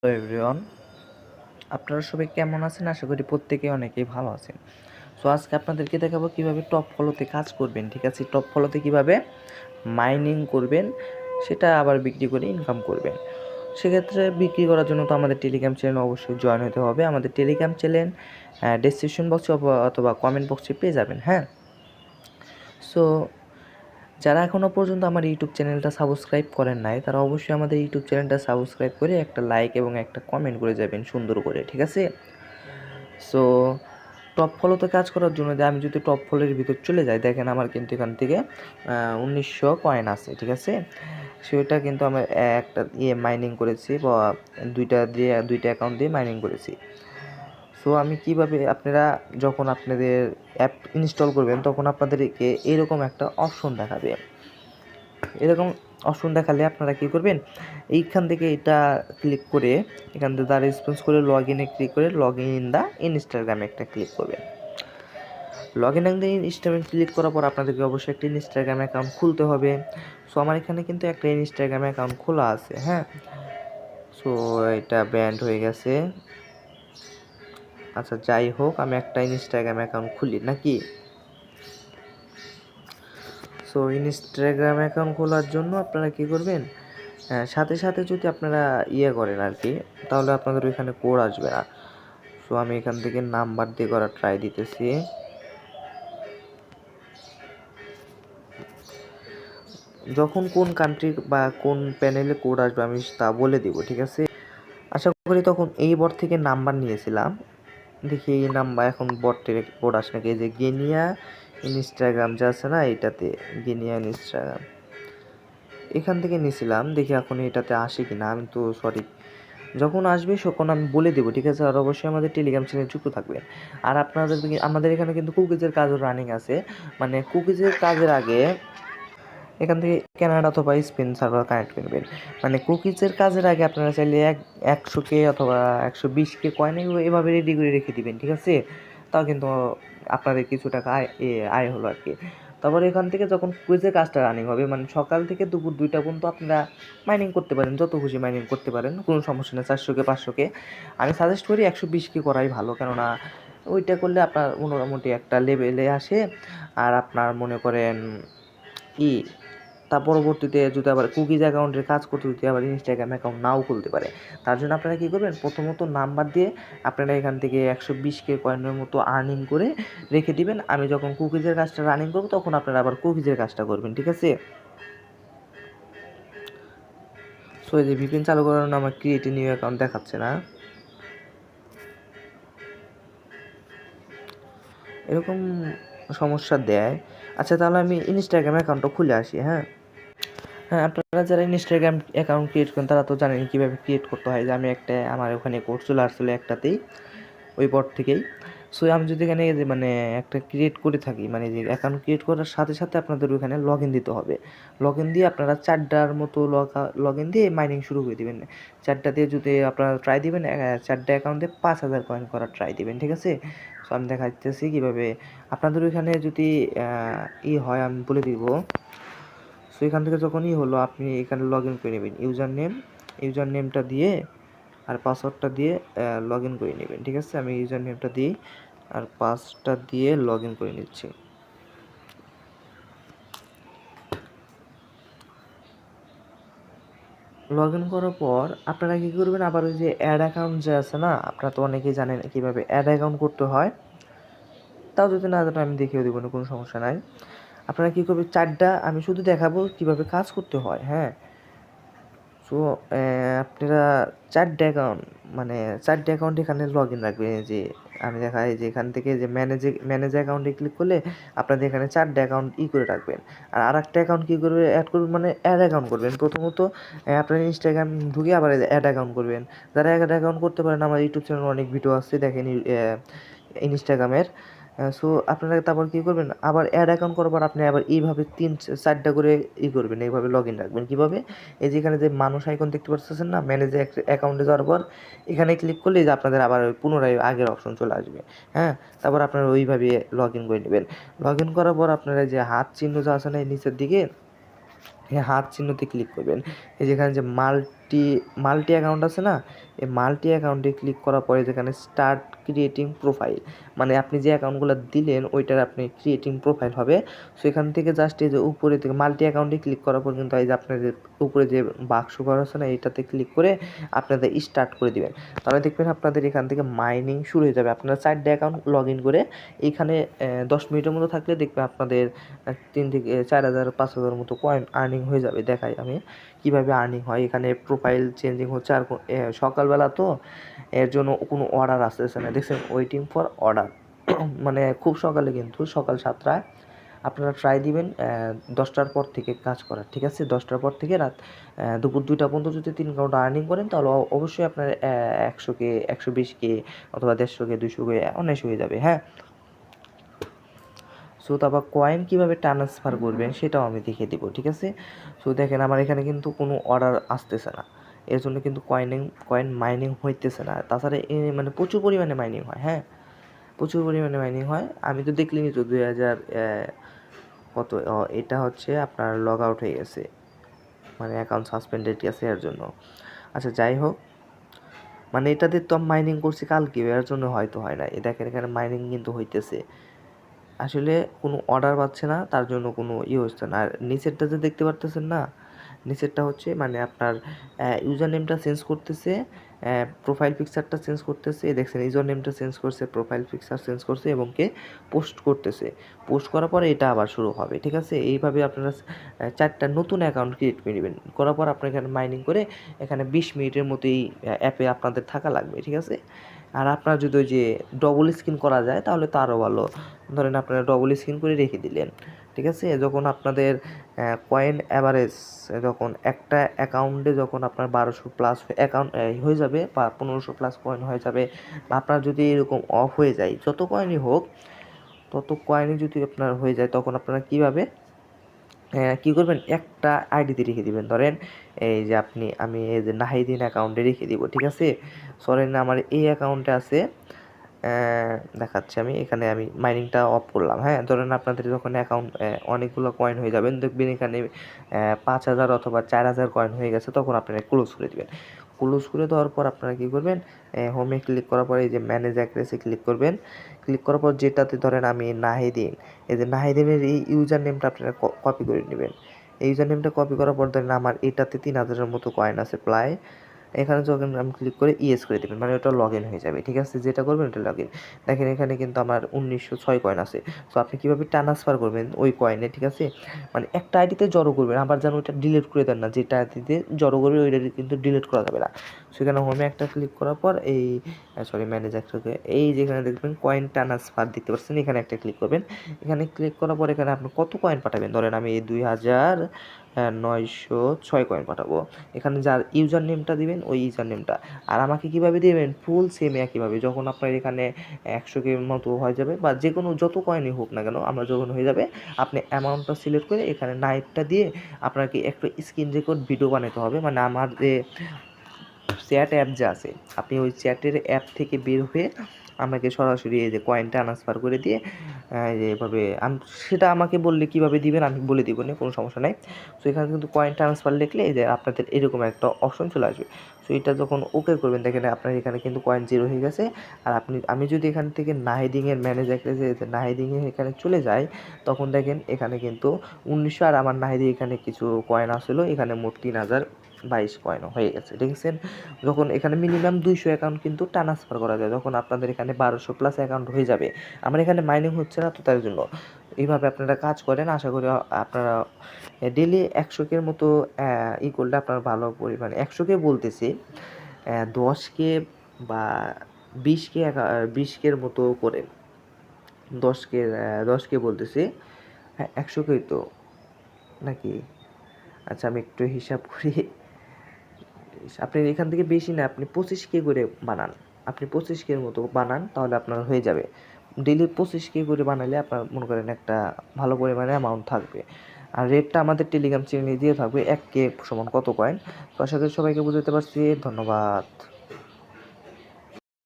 Hello everyone, আপনারা সবাই কেমন আছেন? আশা করি প্রত্যেকেই অনেকেই ভালো আছেন। সো আজকে আপনাদেরকে দেখাবো কিভাবে টপ ফলোতে কাজ করবেন, ঠিক আছে? টপ ফলোতে কিভাবে মাইনিং করবেন, সেটা আবার বিক্রি করে ইনকাম করবেন। সেক্ষেত্রে বিক্রি করার জন্য তো আমাদের টেলিগ্রাম চ্যানেল অবশ্যই জয়েন হতে হবে। আমাদের টেলিগ্রাম চ্যানেল ডেসক্রিপশন বক্সে অথবা কমেন্ট বক্সে পেয়ে যাবেন, হ্যাঁ? সো যারা এখনও পর্যন্ত আমার ইউটিউব চ্যানেলটা সাবস্ক্রাইব করেন নাই, তারা অবশ্যই আমাদের ইউটিউব চ্যানেলটা সাবস্ক্রাইব করে একটা লাইক এবং একটা কমেন্ট করে যাবেন সুন্দর করে, ঠিক আছে? সো টপ ফলোতে কাজ করার জন্য আমি যদি টপ ফলোর ভিতর চলে যাই, দেখেন আমার কিন্তু এখান থেকে 1900 কয়েন আছে, ঠিক আছে? সেটা কিন্তু আমার একটা মাইনিং করেছি বা দুইটা অ্যাকাউন্ট দিয়ে মাইনিং করেছি। সো আমি কিভাবে, আপনারা যখন আপনাদের অ্যাপ ইনস্টল করবেন তখন আপনাদেরকে এরকম একটা অপশন দেখাবে। এরকম অপশন দেখালে আপনারা কী করবেন, এইখান থেকে এটা ক্লিক করে এখান থেকে দ্য রেসপন্স করে লগ ইনে ক্লিক করে লগ ইন দ্য ইনস্টাগ্রামে একটা ক্লিক করবেন। Log in the Instagram click করার পর আপনাদেরকে অবশ্যই একটা ইনস্টাগ্রাম অ্যাকাউন্ট খুলতে হবে। সো আমার এখানে কিন্তু একটা ইনস্টাগ্রাম অ্যাকাউন্ট খোলা আছে, হ্যাঁ? সো এটা ব্যান্ড হয়ে গেছে। আচ্ছা, যাই হোক, আমি একটা ইনস্টাগ্রাম অ্যাকাউন্ট খুলি নাকি? সো ইনস্টাগ্রাম অ্যাকাউন্ট খোলার জন্য আপনারা কী করবেন, সাথে সাথে যদি আপনারা করেন আর কি, তাহলে আপনাদের ওইখানে কোড আসবে না। সো আমি এখান থেকে নাম্বার দিয়ে করার ট্রাই দিতেছি। যখন কোন কান্ট্রি বা কোন প্যানেলে কোড আসবে আমি তা বলে দিব, ঠিক আছে? আশা করি তখন এই বট থেকে নাম্বার নিয়েছিলাম। দেখি এই নাম্বার এখন বটের কোড আসে নাকি। এই যে গেনিয়া ইনস্টাগ্রাম যে আছে না, এইটাতে গেনিয়া ইনস্টাগ্রাম এখান থেকে নিয়েছিলাম। দেখি এখন এটাতে আসে কি না। আমি তো সরি, যখন আসবে তখন আমি বলে দেবো, ঠিক আছে? আর অবশ্যই আমাদের টেলিগ্রাম চ্যানেলে যুক্ত থাকবেন। আর আমাদের এখানে কিন্তু কুকিজের কাজও রানিং আছে। মানে কুকিজের কাজের আগে এখান থেকে কানাডা অথবা স্পেন সার্ভার কানেক্ট করবেন। মানে কুকিজের কাজের আগে আপনারা চাইলে 100K অথবা 120K কয়েন এভাবে রেডি করে রেখে দিবেন, ঠিক আছে? তাও কিন্তু আপনাদের কিছু টাকা আয় হলো আর কি। তারপরে এখান থেকে যখন কুইজের কাজটা রানিং হবে, মানে সকাল থেকে দুপুর 2টা পর্যন্ত আপনারা মাইনিং করতে পারেন, যত খুশি মাইনিং করতে পারেন, কোনো সমস্যা নেই। 400K 500K আমি সাজেস্ট করি 120K করাই ভালো, কেননা ওইটা করলে আপনার মোটামুটি একটা লেভেলে আসে। আর আপনার মনে করেন কি, তার পরবর্তীতে যদি আবার কুকিজ অ্যাকাউন্টের কাজ করতে যদি আবার ইনস্টাগ্রাম অ্যাকাউন্ট নাও খুলতে পারে, তার জন্য আপনারা কী করবেন, প্রথমত নাম্বার দিয়ে আপনারা এখান থেকে 120K কয়েনের মতো আর্নিং করে রেখে দিবেন। আমি যখন কুকিজের কাজটা রানিং করবো তখন আপনারা আবার কুকিজের কাজটা করবেন, ঠিক আছে? সো এই যে ভিপিএন চালু করার জন্য আমার ক্রিয়েট এ নিউ অ্যাকাউন্ট দেখাচ্ছে না, এরকম সমস্যা দেয়। আচ্ছা, তাহলে আমি ইনস্টাগ্রাম অ্যাকাউন্টটা খুলে আসি, হ্যাঁ? হ্যাঁ, আপনারা যারা ইনস্টাগ্রাম অ্যাকাউন্ট ক্রিয়েট করেন তারা তো জানেন কীভাবে ক্রিয়েট করতে হয়। যে আমি আমার ওখানে কোড চলে আসছিলো একটাতেই, ওই পর থেকেই। সো আমি যদি এখানে যে মানে একটা ক্রিয়েট করে থাকি, মানে যে অ্যাকাউন্ট ক্রিয়েট করার সাথে সাথে আপনাদের ওইখানে লগ ইন দিতে হবে। লগ ইন দিয়ে আপনারা 4টার মতো লগ ইন দিয়ে মাইনিং শুরু করে দেবেন। 4টা দিয়ে যদি আপনারা ট্রাই দিবেন, 4টা অ্যাকাউন্ট দিয়ে 5000 কয়েন করার ট্রাই দিবেন, ঠিক আছে? সো আমি দেখাচ্ছি কীভাবে আপনাদের ওইখানে যদি হয় আমি বলে দিব। সো এখান থেকে যখনই হলো আপনি এখানে লগ ইন করে নেবেন, ইউজার নেমটা দিয়ে আর পাসওয়ার্ডটা দিয়ে লগ ইন করে নেবেন, ঠিক আছে? আমি ইউজার নেমটা দিই আর পাসটা দিয়ে লগ ইন করে নিচ্ছি। লগ ইন করার পর আপনারা কী করবেন, আবার ওই যে অ্যাড অ্যাকাউন্ট যে আছে না, আপনারা তো অনেকেই জানেন কীভাবে অ্যাড অ্যাকাউন্ট করতে হয়। তাও যদি না জানেন আমি দেখিয়ে দেবো, কোনো সমস্যা নাই। আপনারা কী করবেন, 4টা আমি শুধু দেখাবো কীভাবে কাজ করতে হয়, হ্যাঁ? সো আপনারা 4টা অ্যাকাউন্ট, মানে 4টা অ্যাকাউন্ট এখানে লগ ইন রাখবেন। এই যে আমি দেখাই যে এখান থেকে যে ম্যানেজ অ্যাকাউন্টে ক্লিক করলে আপনাদের এখানে 4টা অ্যাকাউন্ট করে রাখবেন। আর আরেকটা অ্যাকাউন্ট কী করবে, অ্যাড করবেন, মানে অ্যাড অ্যাকাউন্ট করবেন। প্রথমত আপনার ইনস্টাগ্রাম ঢুকে আবার অ্যাড অ্যাকাউন্ট করবেন। যারা অ্যাড অ্যাকাউন্ট করতে পারেন, আমার ইউটিউব চ্যানেলে অনেক ভিডিও আছে দেখেন ইনস্টাগ্রামের। সো আপনারা তারপর কী করবেন, আবার অ্যাড অ্যাকাউন্ট করার পর আপনি আবার এইভাবে 3-4টা করে করবেন, এইভাবে লগ ইন রাখবেন। কীভাবে, এই যেখানে যে মানুষ আইকন দেখতে পাচ্ছেন না, ম্যানেজ অ্যাকাউন্টে যাওয়ার পর এখানে ক্লিক করলে যে আপনাদের আবার পুনরায় আগের অপশন চলে আসবে, হ্যাঁ? তারপর আপনারা ওইভাবে লগ ইন করে নেবেন। লগ ইন করার পর আপনারা যে হাত চিহ্ন যা আছে না নিচের দিকে, এই হাত চিহ্নতে ক্লিক করবেন। এই যেখানে যে মাল্টি অ্যাকাউন্ট আছে না, এই মাল্টি অ্যাকাউন্টে ক্লিক করার পরে যেখানে স্টার্ট ক্রিয়েটিং প্রোফাইল, মানে আপনি যে অ্যাকাউন্টগুলো দিলেন ওইটার আপনি ক্রিয়েটিং প্রোফাইল হবে। সো এখান থেকে জাস্ট এই যে উপরে থেকে মাল্টি অ্যাকাউন্টে ক্লিক করার পর কিন্তু এই যে আপনাদের উপরে যে বাক্স করা আছে না, এইটাতে ক্লিক করে আপনাদের স্টার্ট করে দিবেন। তাহলে দেখবেন আপনাদের এখান থেকে মাইনিং শুরু হয়ে যাবে। আপনারা 4টা অ্যাকাউন্ট লগ ইন করে এইখানে 10 মিনিটের মতো থাকলে দেখবেন আপনাদের 3 থেকে 4,000 5,000 মতো কয়েন আর্নিং হয়ে যাবে। দেখাই আমি কীভাবে আর্নিং হয়। এখানে প্রোফাইল চেঞ্জিং হচ্ছে, আর সকালবেলা তো এর জন্য কোনো অর্ডার আসতেছে না, দেখছেন ওয়েটিং ফর অর্ডার মানে খুব সকালে, কিন্তু সকাল 7টায় আপনারা ট্রাই দিবেন 10টার পর থেকে কাজ করার, ঠিক আছে? 10টার পর থেকে রাত দুপুর 2টা পর্যন্ত যদি 3 ঘন্টা আর্নিং করেন তাহলে অবশ্যই আপনার 100K 120K অথবা 150K 200K অনায়াসে হয়ে যাবে, হ্যাঁ। সো তারপর কয়েন কীভাবে ট্রান্সফার করবেন সেটাও আমি দেখিয়ে দেবো, ঠিক আছে? সো দেখেন আমার এখানে কিন্তু কোনো অর্ডার আসতেছে না, এর জন্য কিন্তু কয়েন মাইনিং হইতেছে না। তাছাড়া মানে প্রচুর পরিমাণে মাইনিং হয়, হ্যাঁ, প্রচুর পরিমাণে মাইনিং হয়। আমি তো দেখলিনি তো 2000 কত, এটা হচ্ছে আপনার লগ আউট হয়ে গেছে, মানে অ্যাকাউন্ট সাসপেন্ডেড গেছে এর জন্য। আচ্ছা যাই হোক, মানে এটাতে তো মাইনিং করছি কালকে, এর জন্য হয়তো হয় না। দেখেন এখানে মাইনিং কিন্তু হইতেছে, আসলে কোনো অর্ডার পাচ্ছে না, তার জন্য কোনো হচ্ছে না। আর নিচেরটা যে দেখতে পারতেছেন না, নিচেরটা হচ্ছে মানে আপনার ইউজার নেমটা চেঞ্জ করতেছে, প্রোফাইল পিকচারটা চেঞ্জ করতেছে, দেখছেন ইউজার নেমটা চেঞ্জ করছে, প্রোফাইল পিকচার চেঞ্জ করছে এবং পোস্ট করতেছে। পোস্ট করার পরে এটা আবার শুরু হবে, ঠিক আছে? এইভাবে আপনারা 4টা নতুন অ্যাকাউন্ট ক্রিয়েট করে নেবেন। করার পর আপনার এখানে মাইনিং করে এখানে 20 মিনিটের মতো এই অ্যাপে আপনাদের থাকা লাগবে, ঠিক আছে? আর আপনার যদি ওই যে ডবল স্ক্রিন করা যায় তাহলে তো আরও ভালো। ধরেন আপনারা ডবল স্ক্রিন করে রেখে দিলেন, ঠিক আছে? যখন আপনাদের কয়েন অ্যাভারেজ, যখন একটা অ্যাকাউন্টে যখন আপনার 1200 প্লাস অ্যাকাউন্ট হয়ে যাবে বা 1500 প্লাস কয়েন হয়ে যাবে, বা আপনার যদি এরকম অফ হয়ে যায়, যত কয়েনই হোক তত কয়েনই যদি আপনার হয়ে যায়, তখন আপনারা কীভাবে কী করবেন, একটা আইডিতে রেখে দিবেন। ধরেন এই যে আমি এই যে নাহিদিন অ্যাকাউন্টে রেখে দিব, ঠিক আছে? সরেন আমার এই অ্যাকাউন্টে আছে, দেখাচ্ছি আমি এখানে, আমি মাইনিংটা অফ করলাম, হ্যাঁ। ধরেন আপনাদের যখন অ্যাকাউন্ট অনেকগুলো কয়েন হয়ে যাবেন, দেখবেন এখানে 5,000 অথবা 4,000 কয়েন হয়ে গেছে, তখন আপনারা ক্লোজ করে দেবেন। ক্লোজ করে দেওয়ার পর আপনারা কী করবেন, হোমে ক্লিক করার পরে এই যে ম্যানেজ অ্যাক্রেসে ক্লিক করবেন। ক্লিক করার পর যেটাতে ধরেন আমি নাহিদিন, এই যে নাহিদিনের এই ইউজার নেমটা আপনারা কপি করে নেবেন। এই ইউজার নেমটা কপি করার পর ধরেন আমার এটাতে 3,000-এর মতো কয়েন আছে প্রায়, এখানে যখন আমি ক্লিক করে ইয়েস করে দেবেন, মানে ওটা লগ ইন হয়ে যাবে, ঠিক আছে? যেটা করবেন ওটা লগ ইন। দেখেন এখানে কিন্তু আমার 1906 কয়েন আছে। সো আপনি কীভাবে ট্রান্সফার করবেন ওই কয়েনে, ঠিক আছে? মানে একটা আইডিতে জড়ো করবেন, আবার যেন ওইটা ডিলিট করে দেন না, যেটা আইডিতে জড়ো করবে ওইটা কিন্তু ডিলিট করা যাবে না। সেখানে হোমে একটা ক্লিক করার পর এই ম্যানেজ একটাকে, এই যেখানে দেখবেন কয়েন ট্রান্সফার দেখতে পাচ্ছেন, এখানে একটা ক্লিক করবেন। এখানে ক্লিক করার পর এখানে আপনি কত কয়েন পাঠাবেন, ধরেন আমি 2,906 কয়েন পাঠাবো। এখানে যার ইউজার নেমটা দিবেন ওই ইউজার নেমটা, আর আমাকে কীভাবে দেবেন, ফুল সেম একইভাবে। যখন আপনার এখানে 100K মতো হয়ে যাবে, বা যে কোনো যত কয়েনই হোক না কেন, আমরা যখন হয়ে যাবে আপনি অ্যামাউন্টটা সিলেক্ট করে এখানে নাইটটা দিয়ে আপনাকে একটা স্ক্রিন রেকর্ড ভিডিও বানাতে হবে। মানে আমার যে চ্যাট অ্যাপ যে আছে, আপনি ওই চ্যাটের অ্যাপ থেকে বের হয়ে আমাকে সরাসরি এই যে কয়েন ট্রান্সফার করে দিয়ে এভাবে সেটা আমাকে বললে কীভাবে দিবেন আমি বলে দিব, না কোনো সমস্যা নাই। সো এখানে কিন্তু কয়েন ট্রান্সফার লিখলে এই যে আপনাদের এরকম একটা অপশন চলে আসবে। সো এটা যখন ওকে করবেন, দেখেন আপনার এখানে কিন্তু কয়েন 0 হয়ে গেছে। আর আমি যদি এখান থেকে নাহিদিংয়ের ম্যানেজ অ্যাক্রেসে নাহিদিংয়ে এখানে চলে যাই, তখন দেখেন এখানে কিন্তু 1900, আর আমার নাহিদি এখানে কিছু কয়েন আসলো, এখানে মোট 3,022 কয়েন হয়ে গেছে, দেখছেন? যখন এখানে মিনিমাম 200 অ্যাকাউন্ট কিন্তু ট্রান্সফার করা যায়, যখন আপনাদের এখানে 1200 প্লাস অ্যাকাউন্ট হয়ে যাবে। আমার এখানে মাইনিং হচ্ছে না তো তার জন্য। এইভাবে আপনারা কাজ করেন, আশা করি আপনারা ডেলি 100K-র মতো করলে আপনার ভালো পরিমাণে, 100K বলতেছি, 10K বা 20K মতো করেন। 10K বলতেছি, হ্যাঁ 100K তো নাকি? আচ্ছা আমি একটু হিসাব করি। আপনি এখান থেকে বেশি না, আপনি 25K করে বানান, আপনি 25K-র মতো বানান, তাহলে আপনার হয়ে যাবে। ডেলি 25K করে বানালে আপনার মনে করেন একটা ভালো পরিমাণে অ্যামাউন্ট থাকবে। আর রেটটা আমাদের টেলিগ্রাম চ্যানেলে দিয়ে থাকবে 1K সমান কত কয়েন। তো আশা করি সবাইকে বুঝাতে পারছি। ধন্যবাদ।